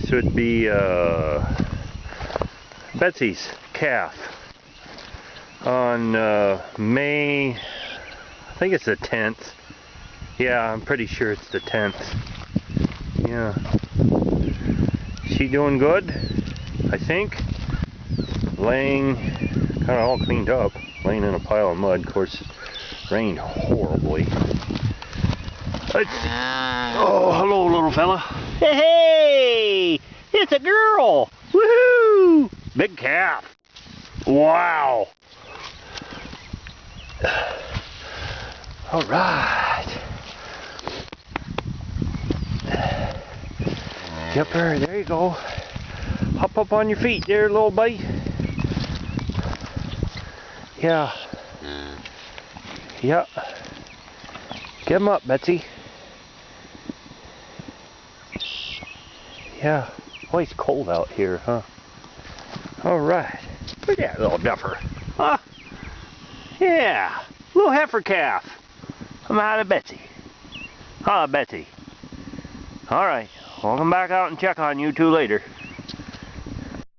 This would be Betsy's calf on May, I think it's the 10th. Yeah, I'm pretty sure it's the 10th. Yeah. She doing good, I think. Laying kind of all cleaned up, laying in a pile of mud. Of course, it rained horribly. Oh, hello, little fella. Hey, it's a girl. Woohoo! Big calf. Wow. All right. Yipper, there you go. Hop up on your feet there, little buddy. Yeah. Yeah. Get him up, Betsy. Yeah. Oh, it's cold out here, huh? Alright. Look at that little duffer. Huh? Yeah. Little heifer calf. I'm out of Betsy. Huh, Betsy? Alright. I'll come back out and check on you two later.